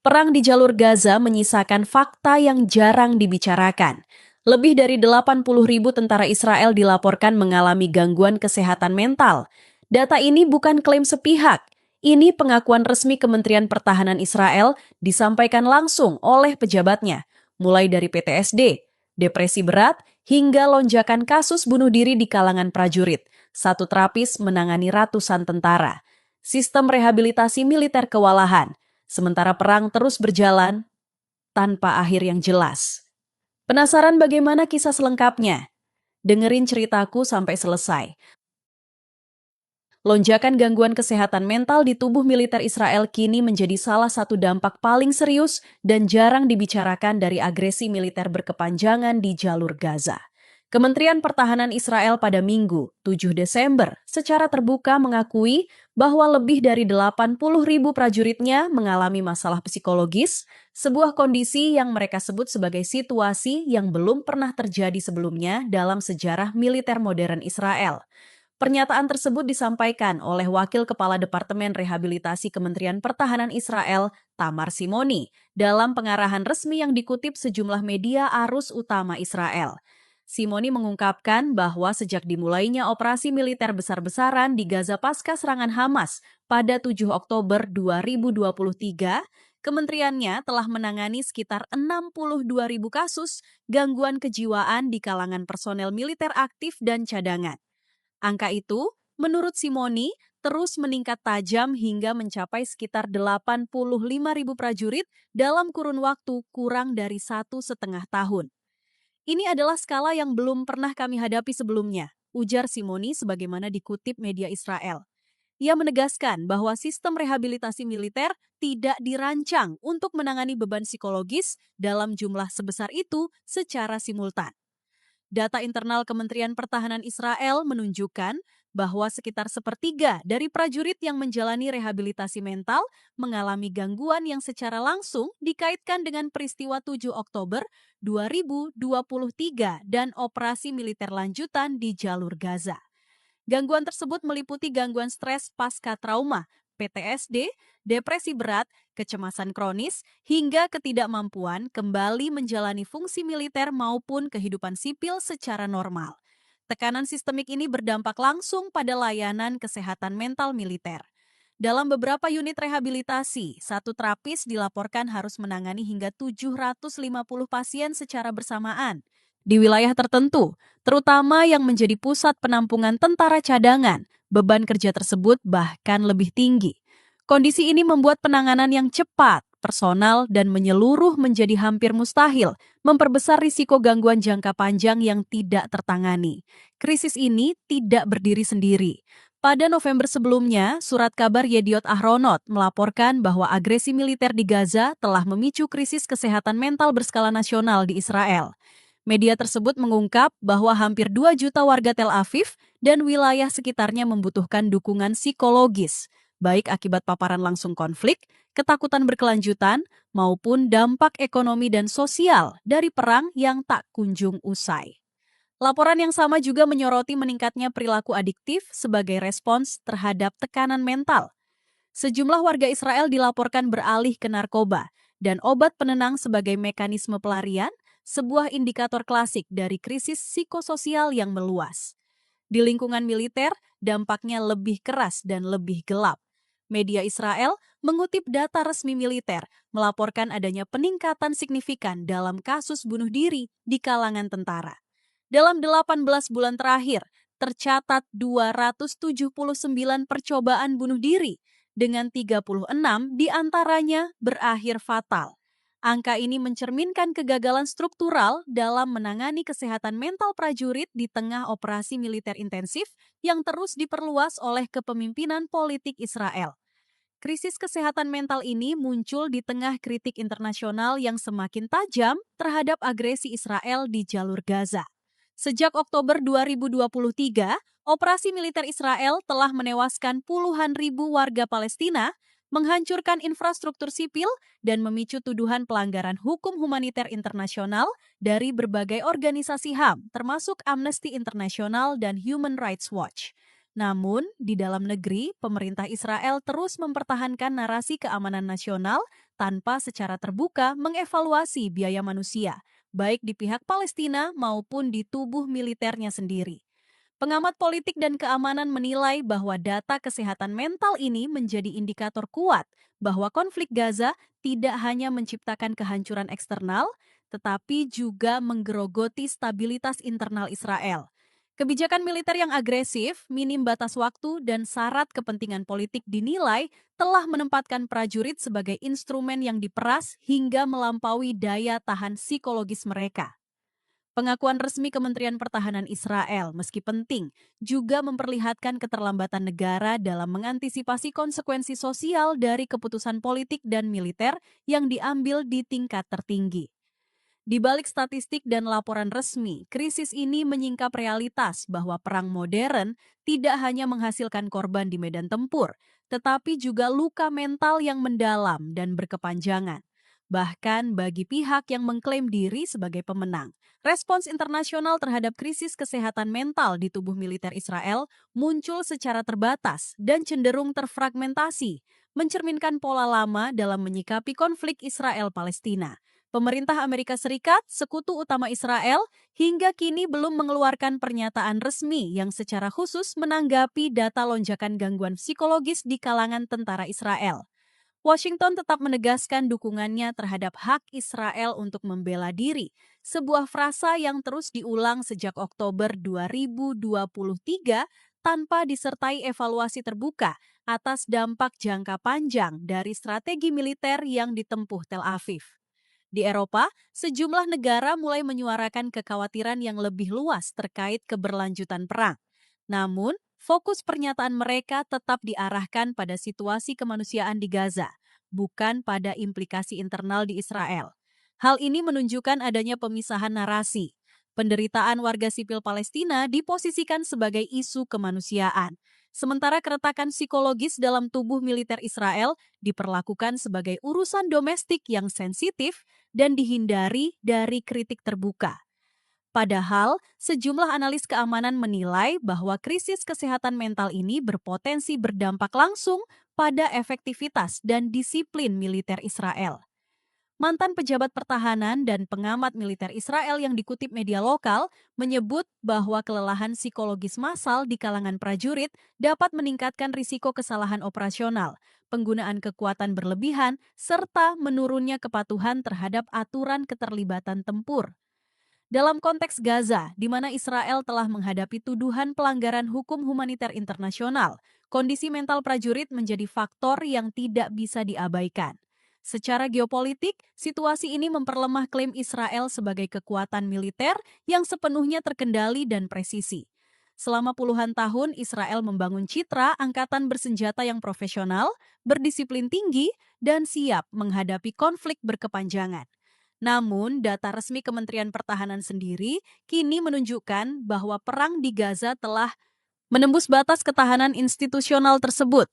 Perang di jalur Gaza menyisakan fakta yang jarang dibicarakan. Lebih dari 80.000 tentara Israel dilaporkan mengalami gangguan kesehatan mental. Data ini bukan klaim sepihak. Ini pengakuan resmi Kementerian Pertahanan Israel disampaikan langsung oleh pejabatnya, mulai dari PTSD, depresi berat, hingga lonjakan kasus bunuh diri di kalangan prajurit. Satu terapis menangani ratusan tentara. Sistem rehabilitasi militer kewalahan. Sementara perang terus berjalan tanpa akhir yang jelas. Penasaran bagaimana kisah selengkapnya? Dengerin ceritaku sampai selesai. Lonjakan gangguan kesehatan mental di tubuh militer Israel kini menjadi salah satu dampak paling serius dan jarang dibicarakan dari agresi militer berkepanjangan di jalur Gaza. Kementerian Pertahanan Israel pada Minggu, 7 Desember, secara terbuka mengakui bahwa lebih dari 80.000 prajuritnya mengalami masalah psikologis, sebuah kondisi yang mereka sebut sebagai situasi yang belum pernah terjadi sebelumnya dalam sejarah militer modern Israel. Pernyataan tersebut disampaikan oleh Wakil Kepala Departemen Rehabilitasi Kementerian Pertahanan Israel, Tamar Simoni, dalam pengarahan resmi yang dikutip sejumlah media arus utama Israel. Simoni mengungkapkan bahwa sejak dimulainya operasi militer besar-besaran di Gaza pasca serangan Hamas pada 7 Oktober 2023, kementeriannya telah menangani sekitar 62.000 kasus gangguan kejiwaan di kalangan personel militer aktif dan cadangan. Angka itu, menurut Simoni, terus meningkat tajam hingga mencapai sekitar 85.000 prajurit dalam kurun waktu kurang dari 1,5 tahun. Ini adalah skala yang belum pernah kami hadapi sebelumnya, ujar Simoni sebagaimana dikutip media Israel. Ia menegaskan bahwa sistem rehabilitasi militer tidak dirancang untuk menangani beban psikologis dalam jumlah sebesar itu secara simultan. Data internal Kementerian Pertahanan Israel menunjukkan bahwa sekitar sepertiga dari prajurit yang menjalani rehabilitasi mental mengalami gangguan yang secara langsung dikaitkan dengan peristiwa 7 Oktober 2023 dan operasi militer lanjutan di jalur Gaza. Gangguan tersebut meliputi gangguan stres pasca trauma, PTSD, depresi berat, kecemasan kronis, hingga ketidakmampuan kembali menjalani fungsi militer maupun kehidupan sipil secara normal. Tekanan sistemik ini berdampak langsung pada layanan kesehatan mental militer. Dalam beberapa unit rehabilitasi, satu terapis dilaporkan harus menangani hingga 750 pasien secara bersamaan. Di wilayah tertentu, terutama yang menjadi pusat penampungan tentara cadangan, beban kerja tersebut bahkan lebih tinggi. Kondisi ini membuat penanganan yang cepat, personal, dan menyeluruh menjadi hampir mustahil, memperbesar risiko gangguan jangka panjang yang tidak tertangani. Krisis ini tidak berdiri sendiri. Pada November sebelumnya, surat kabar Yediot Ahronot melaporkan bahwa agresi militer di Gaza telah memicu krisis kesehatan mental berskala nasional di Israel. Media tersebut mengungkap bahwa hampir 2 juta warga Tel Aviv dan wilayah sekitarnya membutuhkan dukungan psikologis, baik akibat paparan langsung konflik, ketakutan berkelanjutan, maupun dampak ekonomi dan sosial dari perang yang tak kunjung usai. Laporan yang sama juga menyoroti meningkatnya perilaku adiktif sebagai respons terhadap tekanan mental. Sejumlah warga Israel dilaporkan beralih ke narkoba dan obat penenang sebagai mekanisme pelarian, sebuah indikator klasik dari krisis psikososial yang meluas. Di lingkungan militer, dampaknya lebih keras dan lebih gelap. Media Israel mengutip data resmi militer melaporkan adanya peningkatan signifikan dalam kasus bunuh diri di kalangan tentara. Dalam 18 bulan terakhir, tercatat 279 percobaan bunuh diri, dengan 36 diantaranya berakhir fatal. Angka ini mencerminkan kegagalan struktural dalam menangani kesehatan mental prajurit di tengah operasi militer intensif yang terus diperluas oleh kepemimpinan politik Israel. Krisis kesehatan mental ini muncul di tengah kritik internasional yang semakin tajam terhadap agresi Israel di jalur Gaza. Sejak Oktober 2023, operasi militer Israel telah menewaskan puluhan ribu warga Palestina, menghancurkan infrastruktur sipil, dan memicu tuduhan pelanggaran hukum humaniter internasional dari berbagai organisasi HAM, termasuk Amnesty International dan Human Rights Watch. Namun, di dalam negeri, pemerintah Israel terus mempertahankan narasi keamanan nasional tanpa secara terbuka mengevaluasi biaya manusia, baik di pihak Palestina maupun di tubuh militernya sendiri. Pengamat politik dan keamanan menilai bahwa data kesehatan mental ini menjadi indikator kuat bahwa konflik Gaza tidak hanya menciptakan kehancuran eksternal, tetapi juga menggerogoti stabilitas internal Israel. Kebijakan militer yang agresif, minim batas waktu, dan syarat kepentingan politik dinilai telah menempatkan prajurit sebagai instrumen yang diperas hingga melampaui daya tahan psikologis mereka. Pengakuan resmi Kementerian Pertahanan Israel, meski penting, juga memperlihatkan keterlambatan negara dalam mengantisipasi konsekuensi sosial dari keputusan politik dan militer yang diambil di tingkat tertinggi. Di balik statistik dan laporan resmi, krisis ini menyingkap realitas bahwa perang modern tidak hanya menghasilkan korban di medan tempur, tetapi juga luka mental yang mendalam dan berkepanjangan. Bahkan bagi pihak yang mengklaim diri sebagai pemenang, respons internasional terhadap krisis kesehatan mental di tubuh militer Israel muncul secara terbatas dan cenderung terfragmentasi, mencerminkan pola lama dalam menyikapi konflik Israel-Palestina. Pemerintah Amerika Serikat, sekutu utama Israel, hingga kini belum mengeluarkan pernyataan resmi yang secara khusus menanggapi data lonjakan gangguan psikologis di kalangan tentara Israel. Washington tetap menegaskan dukungannya terhadap hak Israel untuk membela diri, sebuah frasa yang terus diulang sejak Oktober 2023 tanpa disertai evaluasi terbuka atas dampak jangka panjang dari strategi militer yang ditempuh Tel Aviv. Di Eropa, sejumlah negara mulai menyuarakan kekhawatiran yang lebih luas terkait keberlanjutan perang. Namun, fokus pernyataan mereka tetap diarahkan pada situasi kemanusiaan di Gaza, bukan pada implikasi internal di Israel. Hal ini menunjukkan adanya pemisahan narasi. Penderitaan warga sipil Palestina diposisikan sebagai isu kemanusiaan, sementara keretakan psikologis dalam tubuh militer Israel diperlakukan sebagai urusan domestik yang sensitif dan dihindari dari kritik terbuka. Padahal, sejumlah analis keamanan menilai bahwa krisis kesehatan mental ini berpotensi berdampak langsung pada efektivitas dan disiplin militer Israel. Mantan pejabat pertahanan dan pengamat militer Israel yang dikutip media lokal menyebut bahwa kelelahan psikologis massal di kalangan prajurit dapat meningkatkan risiko kesalahan operasional, penggunaan kekuatan berlebihan, serta menurunnya kepatuhan terhadap aturan keterlibatan tempur. Dalam konteks Gaza, di mana Israel telah menghadapi tuduhan pelanggaran hukum humaniter internasional, kondisi mental prajurit menjadi faktor yang tidak bisa diabaikan. Secara geopolitik, situasi ini memperlemah klaim Israel sebagai kekuatan militer yang sepenuhnya terkendali dan presisi. Selama puluhan tahun, Israel membangun citra angkatan bersenjata yang profesional, berdisiplin tinggi, dan siap menghadapi konflik berkepanjangan. Namun, data resmi Kementerian Pertahanan sendiri kini menunjukkan bahwa perang di Gaza telah menembus batas ketahanan institusional tersebut.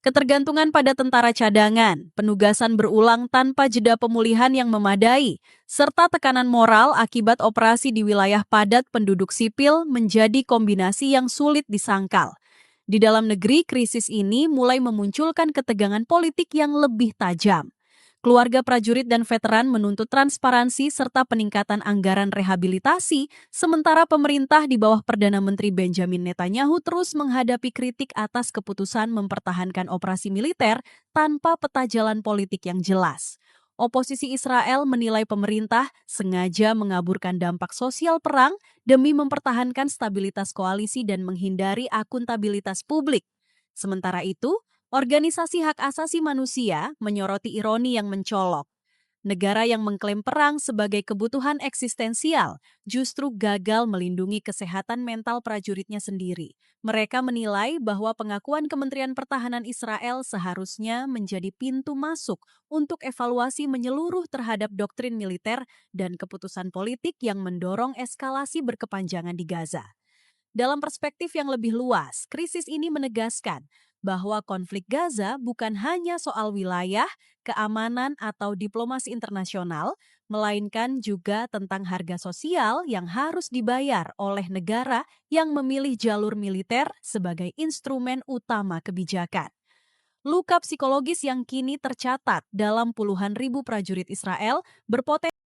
Ketergantungan pada tentara cadangan, penugasan berulang tanpa jeda pemulihan yang memadai, serta tekanan moral akibat operasi di wilayah padat penduduk sipil menjadi kombinasi yang sulit disangkal. Di dalam negeri, krisis ini mulai memunculkan ketegangan politik yang lebih tajam. Keluarga prajurit dan veteran menuntut transparansi serta peningkatan anggaran rehabilitasi, sementara pemerintah di bawah Perdana Menteri Benjamin Netanyahu terus menghadapi kritik atas keputusan mempertahankan operasi militer tanpa peta jalan politik yang jelas. Oposisi Israel menilai pemerintah sengaja mengaburkan dampak sosial perang demi mempertahankan stabilitas koalisi dan menghindari akuntabilitas publik. Sementara itu, organisasi hak asasi manusia menyoroti ironi yang mencolok. Negara yang mengklaim perang sebagai kebutuhan eksistensial justru gagal melindungi kesehatan mental prajuritnya sendiri. Mereka menilai bahwa pengakuan Kementerian Pertahanan Israel seharusnya menjadi pintu masuk untuk evaluasi menyeluruh terhadap doktrin militer dan keputusan politik yang mendorong eskalasi berkepanjangan di Gaza. Dalam perspektif yang lebih luas, krisis ini menegaskan bahwa konflik Gaza bukan hanya soal wilayah, keamanan, atau diplomasi internasional, melainkan juga tentang harga sosial yang harus dibayar oleh negara yang memilih jalur militer sebagai instrumen utama kebijakan. Luka psikologis yang kini tercatat dalam puluhan ribu prajurit Israel berpotensi